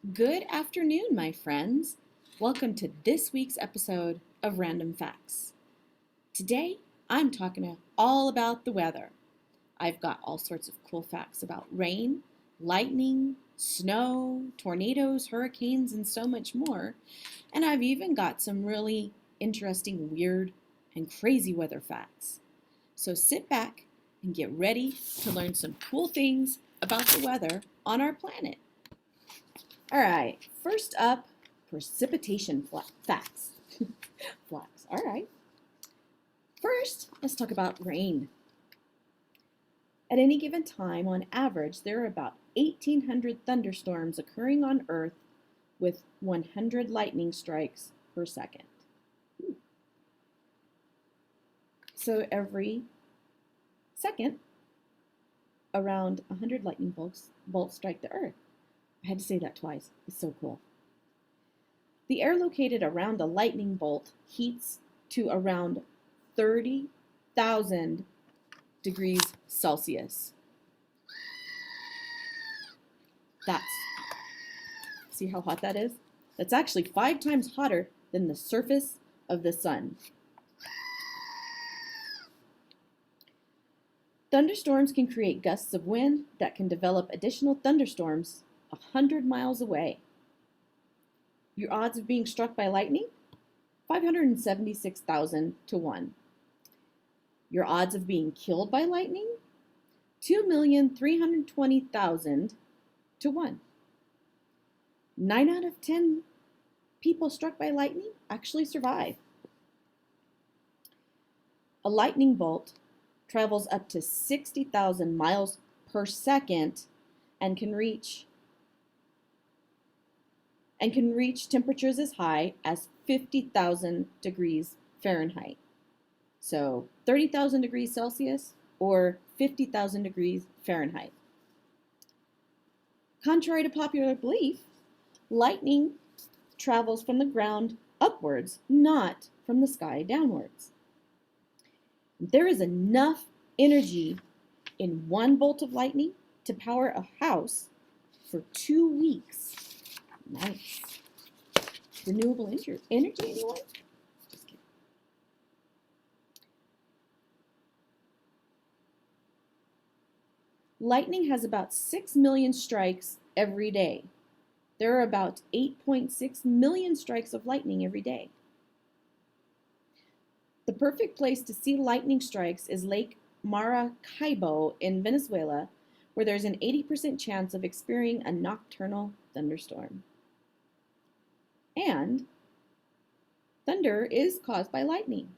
Good afternoon, my friends. Welcome to this week's episode of Random Facts. Today, I'm talking all about the weather. I've got all sorts of cool facts about rain, lightning, snow, tornadoes, hurricanes, and so much more. And I've even got some really interesting, weird, and crazy weather facts. So sit back and get ready to learn some cool things about the weather on our planet. All right, first up, precipitation facts. Facts, all right. First, let's talk about rain. At any given time, on average, there are about 1,800 thunderstorms occurring on Earth with 100 lightning strikes per second. So every second, around 100 lightning bolts strike the Earth. I had to say that twice. It's so cool. The air located around a lightning bolt heats to around 30,000 degrees Celsius. See how hot that is? That's actually 5 times hotter than the surface of the sun. Thunderstorms can create gusts of wind that can develop additional thunderstorms 100 miles away. Your odds of being struck by lightning? 576,000 to 1. Your odds of being killed by lightning? 2,320,000 to 1. 9 out of 10 people struck by lightning actually survive. A lightning bolt travels up to 60,000 miles per second and can reach temperatures as high as 50,000 degrees Fahrenheit. So 30,000 degrees Celsius or 50,000 degrees Fahrenheit. Contrary to popular belief, lightning travels from the ground upwards, not from the sky downwards. There is enough energy in one bolt of lightning to power a house for 2 weeks. Nice. Renewable energy, anyone? Just kidding. Lightning has about 6 million strikes every day. There are about 8.6 million strikes of lightning every day. The perfect place to see lightning strikes is Lake Maracaibo in Venezuela, where there's an 80% chance of experiencing a nocturnal thunderstorm. And thunder is caused by lightning.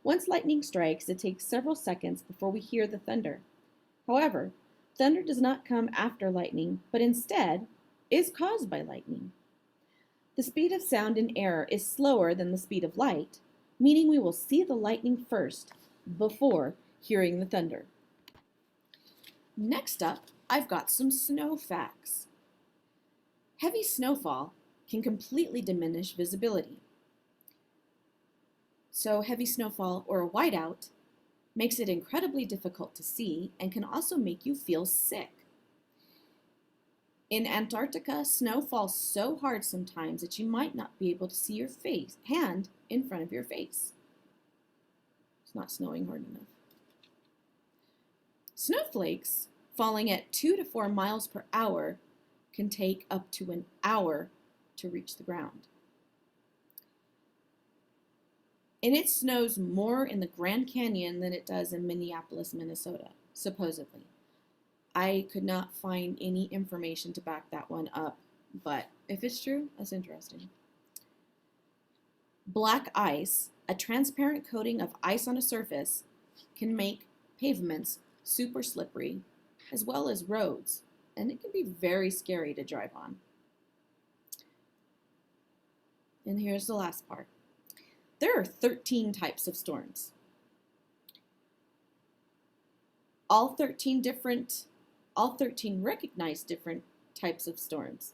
Once lightning strikes, it takes several seconds before we hear the thunder. However, thunder does not come after lightning, but instead is caused by lightning. The speed of sound in air is slower than the speed of light, meaning we will see the lightning first before hearing the thunder. Next up, I've got some snow facts. Heavy snowfall can completely diminish visibility. So heavy snowfall or a whiteout makes it incredibly difficult to see and can also make you feel sick. In Antarctica, snow falls so hard sometimes that you might not be able to see your hand in front of your face. It's not snowing hard enough. Snowflakes falling at 2 to 4 miles per hour can take up to an hour to reach the ground. And it snows more in the Grand Canyon than it does in Minneapolis, Minnesota, supposedly. I could not find any information to back that one up, but if it's true, that's interesting. Black ice, a transparent coating of ice on a surface, can make pavements super slippery, as well as roads, and it can be very scary to drive on. And here's the last part. There are 13 types of storms. All 13 recognize different types of storms.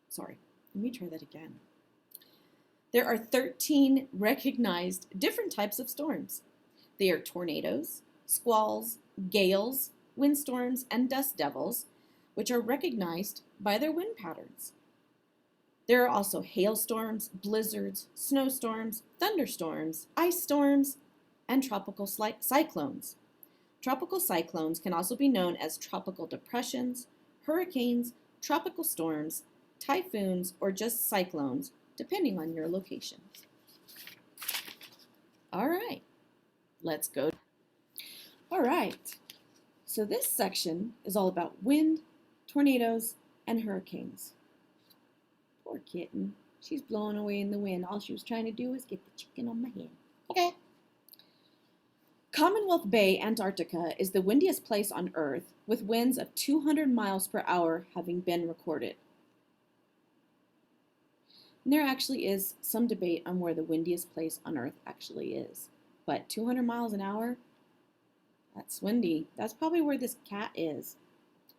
Sorry, let me try that again. There are 13 recognized different types of storms. They are tornadoes, squalls, gales, windstorms, and dust devils, which are recognized by their wind patterns. There are also hailstorms, blizzards, snowstorms, thunderstorms, ice storms, and tropical cyclones. Tropical cyclones can also be known as tropical depressions, hurricanes, tropical storms, typhoons, or just cyclones, depending on your location. All right, let's go. All right, so this section is all about wind, tornadoes, and hurricanes. Poor kitten. She's blowing away in the wind. All she was trying to do was get the chicken on my hand. Okay. Commonwealth Bay, Antarctica is the windiest place on Earth, with winds of 200 miles per hour having been recorded. And there actually is some debate on where the windiest place on Earth actually is. But 200 miles an hour, that's windy. That's probably where this cat is,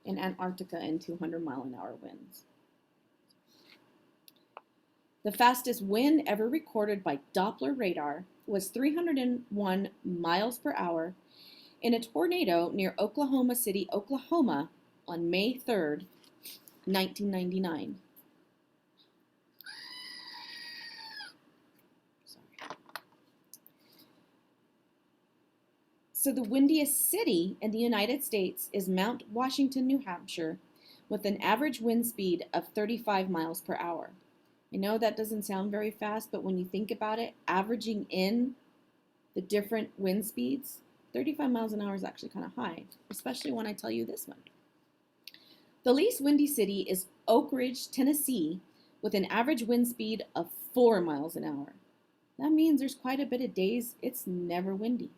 in Antarctica, in 200-mile-an-hour winds. The fastest wind ever recorded by Doppler radar was 301 miles per hour in a tornado near Oklahoma City, Oklahoma on May 3rd, 1999. So the windiest city in the United States is Mount Washington, New Hampshire, with an average wind speed of 35 miles per hour. I know that doesn't sound very fast, but when you think about it, averaging in the different wind speeds, 35 miles an hour is actually kind of high, especially when I tell you this one. The least windy city is Oak Ridge, Tennessee, with an average wind speed of 4 miles an hour. That means there's quite a bit of days it's never windy.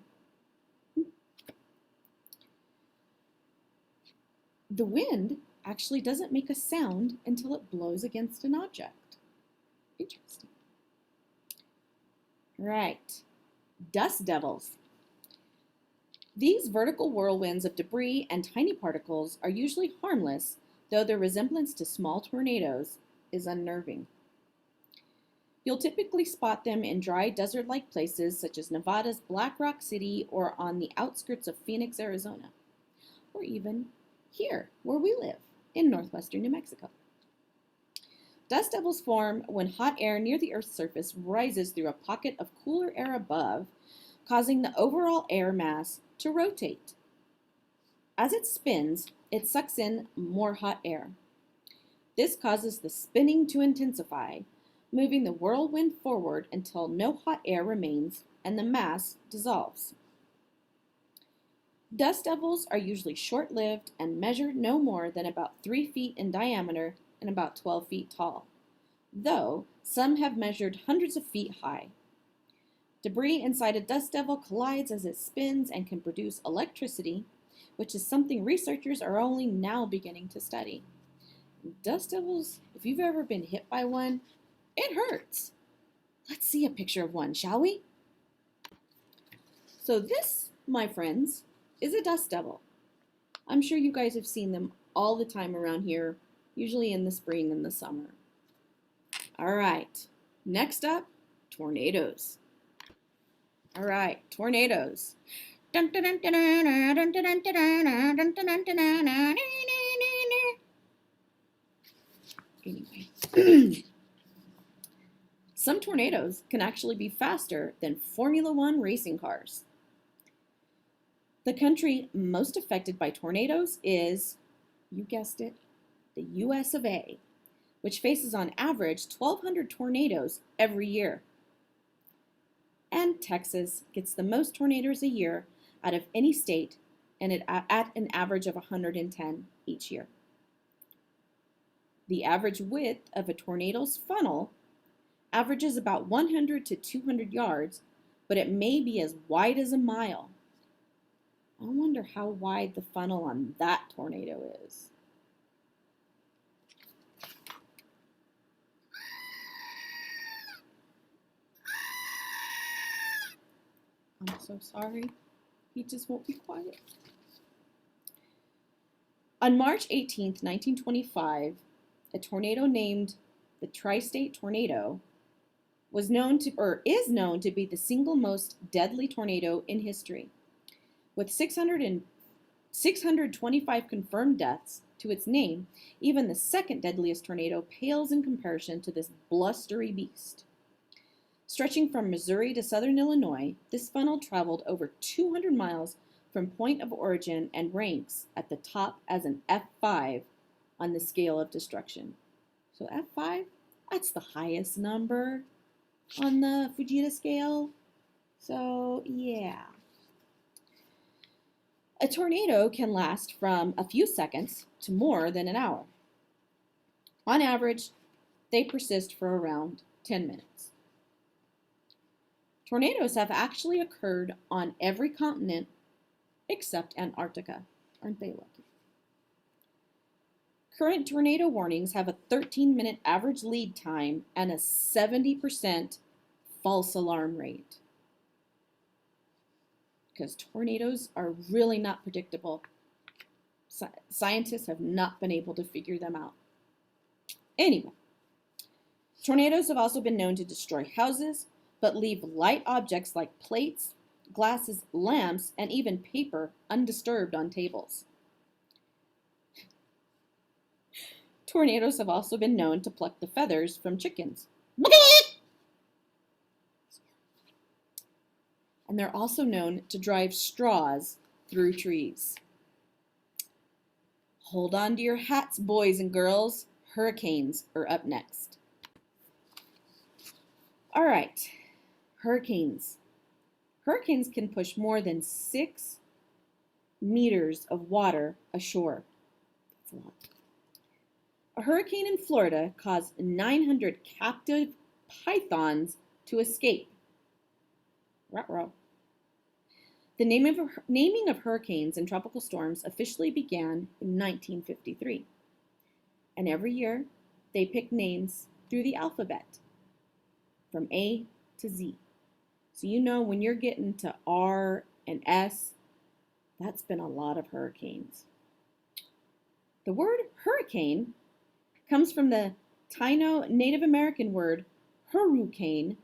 The wind actually doesn't make a sound until it blows against an object. Interesting. Right. Dust devils. These vertical whirlwinds of debris and tiny particles are usually harmless, though their resemblance to small tornadoes is unnerving. You'll typically spot them in dry desert-like places such as Nevada's Black Rock City or on the outskirts of Phoenix, Arizona, or even here where we live in northwestern New Mexico. Dust devils form when hot air near the Earth's surface rises through a pocket of cooler air above, causing the overall air mass to rotate. As it spins, it sucks in more hot air. This causes the spinning to intensify, moving the whirlwind forward until no hot air remains and the mass dissolves. Dust devils are usually short-lived and measure no more than about 3 feet in diameter and about 12 feet tall, though some have measured hundreds of feet high. Debris inside a dust devil collides as it spins and can produce electricity, which is something researchers are only now beginning to study. Dust devils, if you've ever been hit by one, it hurts. Let's see a picture of one, shall we? So this, my friends, is a dust devil. I'm sure you guys have seen them all the time around here, usually in the spring and the summer. All right, next up, tornadoes. All right, tornadoes. Anyway, some tornadoes can actually be faster than Formula One racing cars. The country most affected by tornadoes is, you guessed it, the US of A, which faces on average 1,200 tornadoes every year. And Texas gets the most tornadoes a year out of any state, and at an average of 110 each year. The average width of a tornado's funnel averages about 100 to 200 yards, but it may be as wide as a mile. I wonder how wide the funnel on that tornado is. I'm so sorry. He just won't be quiet. On March 18th, 1925, a tornado named the Tri-State Tornado is known to be the single most deadly tornado in history. With 625 confirmed deaths, to its name, even the second deadliest tornado pales in comparison to this blustery beast. Stretching from Missouri to southern Illinois, this funnel traveled over 200 miles from point of origin and ranks at the top as an F5 on the scale of destruction. So F5, that's the highest number on the Fujita scale. So yeah. A tornado can last from a few seconds to more than an hour. On average, they persist for around 10 minutes. Tornadoes have actually occurred on every continent except Antarctica. Aren't they lucky? Current tornado warnings have a 13-minute average lead time and a 70% false alarm rate. Because tornadoes are really not predictable. Scientists have not been able to figure them out. Anyway, tornadoes have also been known to destroy houses, but leave light objects like plates, glasses, lamps, and even paper undisturbed on tables. Tornadoes have also been known to pluck the feathers from chickens. And they're also known to drive straws through trees. Hold on to your hats, boys and girls. Hurricanes are up next. All right, hurricanes. Hurricanes can push more than 6 meters of water ashore. That's a lot. A hurricane in Florida caused 900 captive pythons to escape. Ruh-roh. The naming of hurricanes and tropical storms officially began in 1953. And every year, they pick names through the alphabet, from A to Z. So you know when you're getting to R and S, that's been a lot of hurricanes. The word hurricane comes from the Taino Native American word hurricane,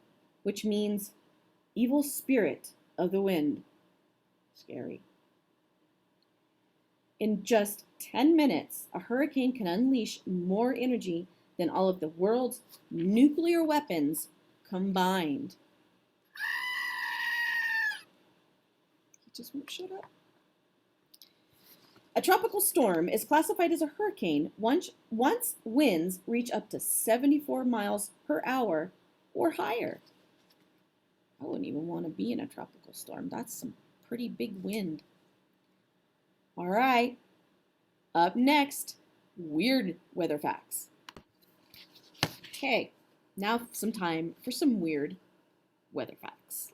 which means evil spirit of the wind. Scary. In just 10 minutes, a hurricane can unleash more energy than all of the world's nuclear weapons combined. He just won't shut up. A tropical storm is classified as a hurricane once winds reach up to 74 miles per hour or higher. I wouldn't even want to be in a tropical storm. That's some pretty big wind. All right, up next, weird weather facts. Okay, now some time for some weird weather facts.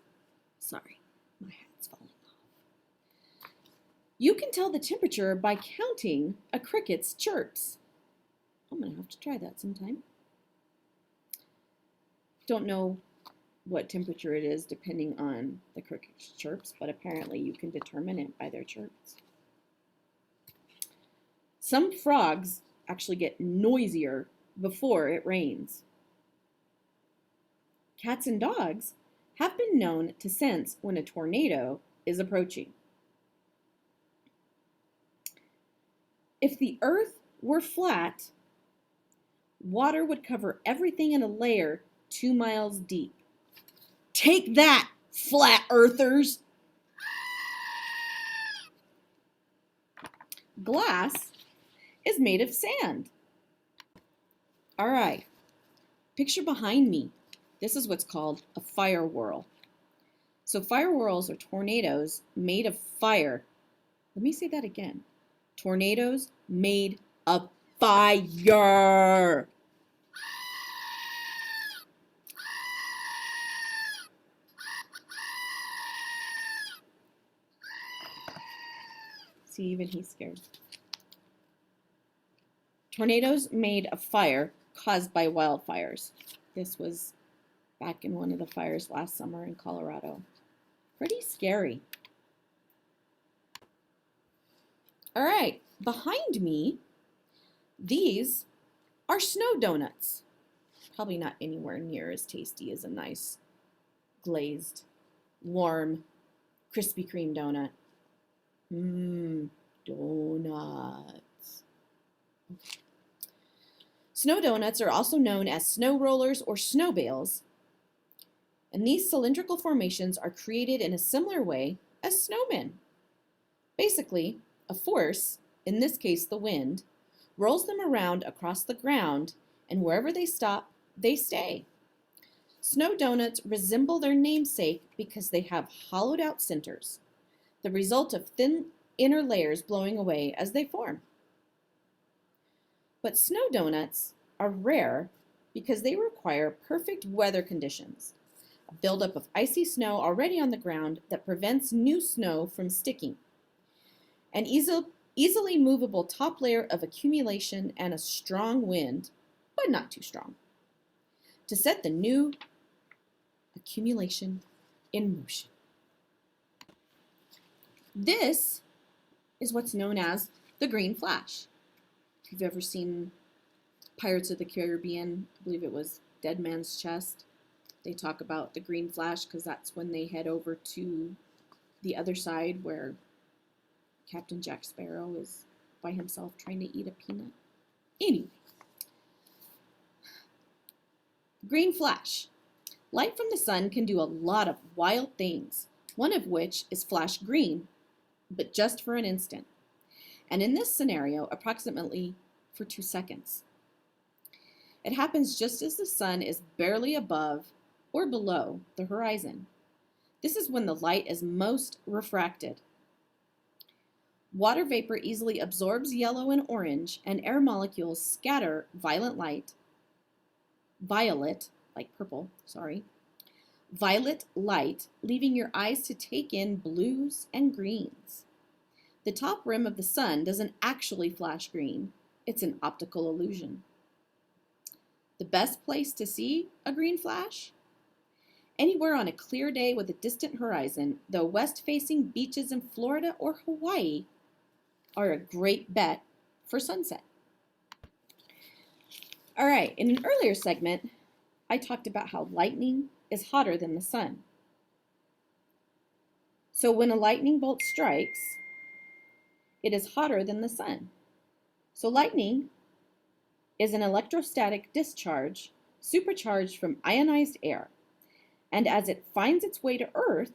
Sorry, my hat's falling off. You can tell the temperature by counting a cricket's chirps. I'm gonna have to try that sometime. Don't know what temperature it is depending on the cricket's chirps, but apparently you can determine it by their chirps. Some frogs actually get noisier before it rains. Cats and dogs have been known to sense when a tornado is approaching. If the earth were flat, water would cover everything in a layer 2 miles deep. Take that, flat earthers! Glass is made of sand. All right, picture behind me. This is what's called a fire whirl. So fire whirls are tornadoes made of fire. Let me say that again. Tornadoes made of fire. See, even he's scared. Tornadoes made of fire caused by wildfires. This was back in one of the fires last summer in Colorado. Pretty scary. All right, behind me, these are snow donuts. Probably not anywhere near as tasty as a nice glazed, warm, Krispy Kreme donut. Donuts. Snow donuts are also known as snow rollers or snow bales, and these cylindrical formations are created in a similar way as snowmen. Basically, a force, in this case the wind, rolls them around across the ground, and wherever they stop, they stay. Snow donuts resemble their namesake because they have hollowed out centers, the result of thin inner layers blowing away as they form. But snow donuts are rare because they require perfect weather conditions, a buildup of icy snow already on the ground that prevents new snow from sticking, an easily movable top layer of accumulation, and a strong wind, but not too strong, to set the new accumulation in motion. This is what's known as the green flash. If you've ever seen Pirates of the Caribbean, I believe it was Dead Man's Chest, they talk about the green flash because that's when they head over to the other side where Captain Jack Sparrow is by himself trying to eat a peanut. Anyway, green flash. Light from the sun can do a lot of wild things, one of which is flash green, but just for an instant. And in this scenario, approximately for 2 seconds. It happens just as the sun is barely above or below the horizon. This is when the light is most refracted. Water vapor easily absorbs yellow and orange, and air molecules scatter violet, leaving your eyes to take in blues and greens. The top rim of the sun doesn't actually flash green. It's an optical illusion. The best place to see a green flash? Anywhere on a clear day with a distant horizon, though west-facing beaches in Florida or Hawaii are a great bet for sunset. All right, in an earlier segment, I talked about how lightning is hotter than the sun. So when a lightning bolt strikes, it is hotter than the sun. So lightning is an electrostatic discharge supercharged from ionized air. And as it finds its way to Earth,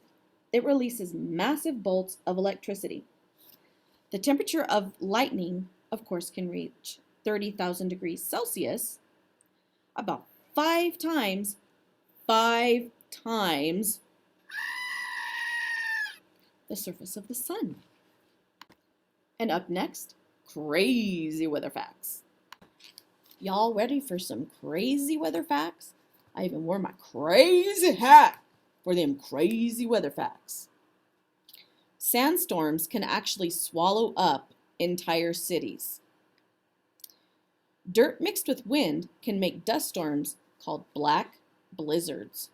it releases massive bolts of electricity. The temperature of lightning, of course, can reach 30,000 degrees Celsius, about 5 times the surface of the sun. And up next, crazy weather facts. Y'all ready for some crazy weather facts? I even wore my crazy hat for them crazy weather facts. Sandstorms can actually swallow up entire cities. Dirt mixed with wind can make dust storms called black blizzards.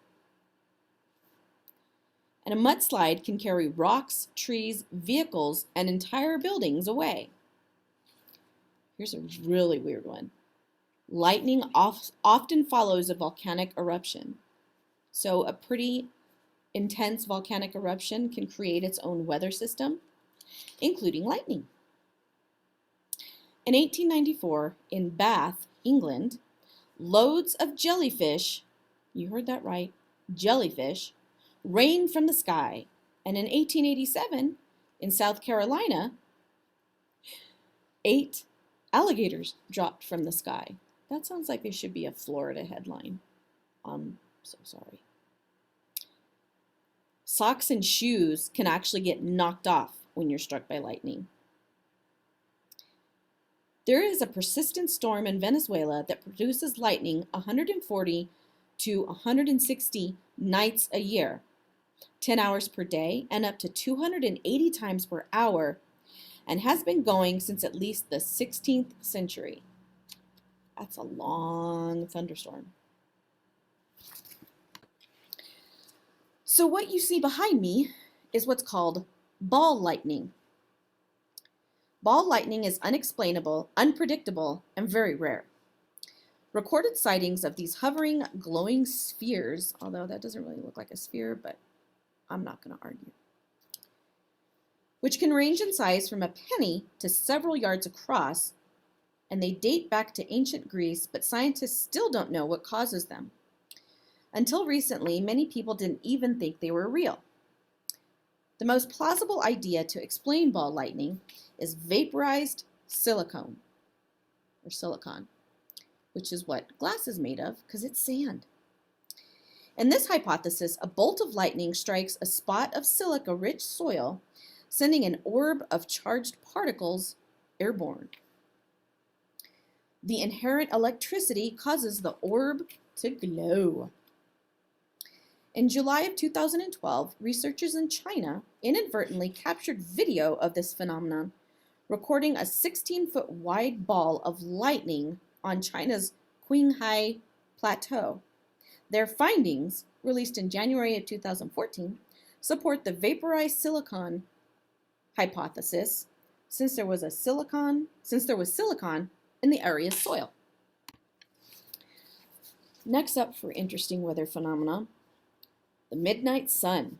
And a mudslide can carry rocks, trees, vehicles, and entire buildings away. Here's a really weird one. Lightning often follows a volcanic eruption. So a pretty intense volcanic eruption can create its own weather system, including lightning. In 1894, in Bath, England, loads of jellyfish, you heard that right, jellyfish, rained from the sky. And in 1887, in South Carolina, 8 alligators dropped from the sky. That sounds like it should be a Florida headline. I'm so sorry. Socks and shoes can actually get knocked off when you're struck by lightning. There is a persistent storm in Venezuela that produces lightning 140 to 160 nights a year, 10 hours per day, and up to 280 times per hour, and has been going since at least the 16th century. That's a long thunderstorm. So what you see behind me is what's called ball lightning. Ball lightning is unexplainable, unpredictable, and very rare. Recorded sightings of these hovering, glowing spheres, although that doesn't really look like a sphere, but I'm not going to argue, which can range in size from a penny to several yards across, and they date back to ancient Greece, but scientists still don't know what causes them. Until recently, many people didn't even think they were real. The most plausible idea to explain ball lightning is vaporized silicon, which is what glass is made of because it's sand. In this hypothesis, a bolt of lightning strikes a spot of silica-rich soil, sending an orb of charged particles airborne. The inherent electricity causes the orb to glow. In July of 2012, researchers in China inadvertently captured video of this phenomenon, recording a 16-foot wide ball of lightning on China's Qinghai Plateau. Their findings, released in January of 2014, support the vaporized silicon hypothesis since there was silicon in the area's soil. Next up for interesting weather phenomena, the midnight sun.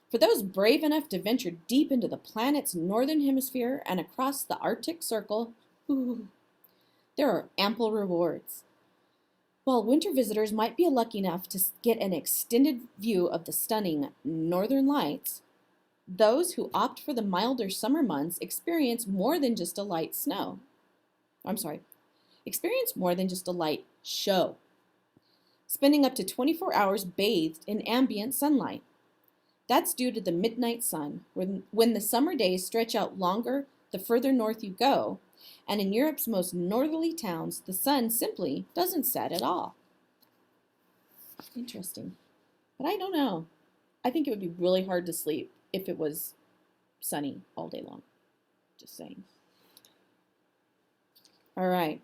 For those brave enough to venture deep into the planet's northern hemisphere and across the Arctic Circle, there are ample rewards. While winter visitors might be lucky enough to get an extended view of the stunning northern lights, those who opt for the milder summer months experience more than just a light show. Spending up to 24 hours bathed in ambient sunlight. That's due to the midnight sun, when the summer days stretch out longer the further north you go, and in Europe's most northerly towns, the sun simply doesn't set at all. Interesting. But I don't know. I think it would be really hard to sleep if it was sunny all day long. Just saying. All right.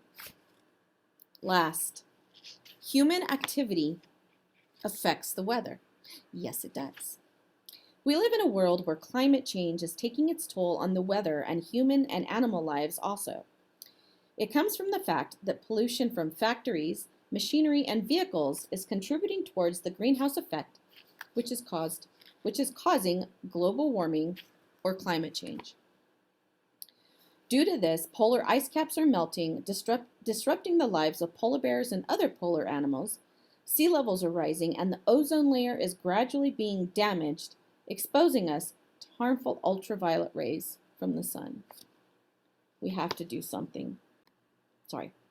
Last. Human activity affects the weather. Yes, it does. We live in a world where climate change is taking its toll on the weather and human and animal lives also. It comes from the fact that pollution from factories, machinery, and vehicles is contributing towards the greenhouse effect, which is causing global warming or climate change. Due to this, polar ice caps are melting, disrupting the lives of polar bears and other polar animals. Sea levels are rising, and the ozone layer is gradually being damaged, exposing us to harmful ultraviolet rays from the sun. We have to do something.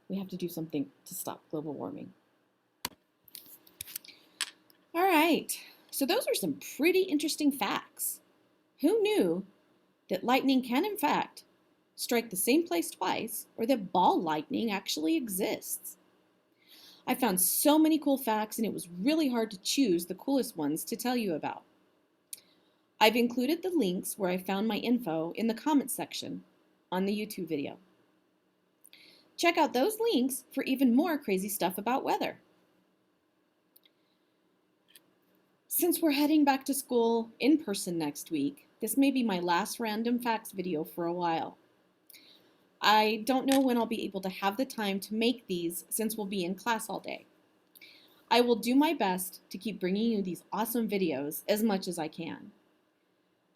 We have to do something to stop global warming. All right, so those are some pretty interesting facts. Who knew that lightning can, in fact, strike the same place twice, or that ball lightning actually exists? I found so many cool facts, and it was really hard to choose the coolest ones to tell you about. I've included the links where I found my info in the comments section on the YouTube video. Check out those links for even more crazy stuff about weather. Since we're heading back to school in person next week, this may be my last random facts video for a while. I don't know when I'll be able to have the time to make these since we'll be in class all day. I will do my best to keep bringing you these awesome videos as much as I can.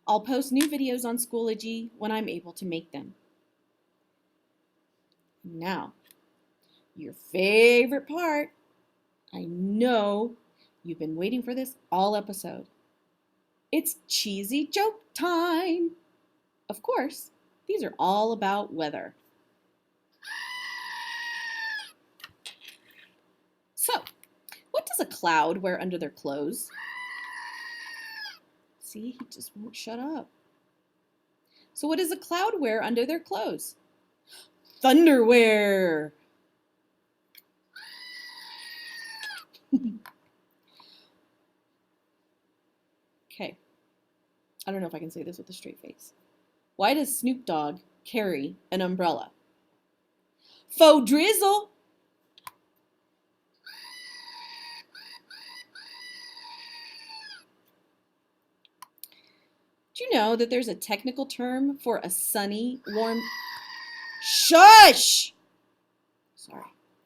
I'll post new videos on Schoology when I'm able to make them. Now, your favorite part. I know you've been waiting for this all episode. It's cheesy joke time. Of course, these are all about weather. So, what does a cloud wear under their clothes? See, he just won't shut up. So what does a cloud wear under their clothes? Thunderwear. Okay. I don't know if I can say this with a straight face. Why does Snoop Dogg carry an umbrella? Faux drizzle. Do you know that there's a technical term for a sunny, warm... Shush! Sorry.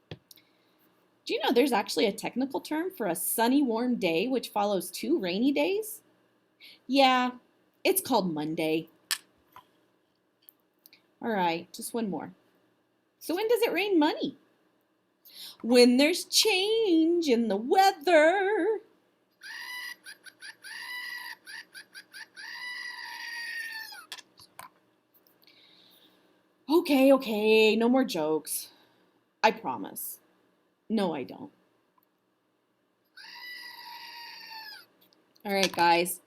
Do you know there's actually a technical term for a sunny, warm day which follows 2 rainy days? Yeah, it's called Monday. All right, just one more. So when does it rain money? When there's change in the weather. Okay, no more jokes. I promise. No, I don't. All right, guys.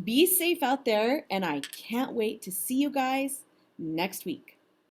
Be safe out there, and I can't wait to see you guys next week.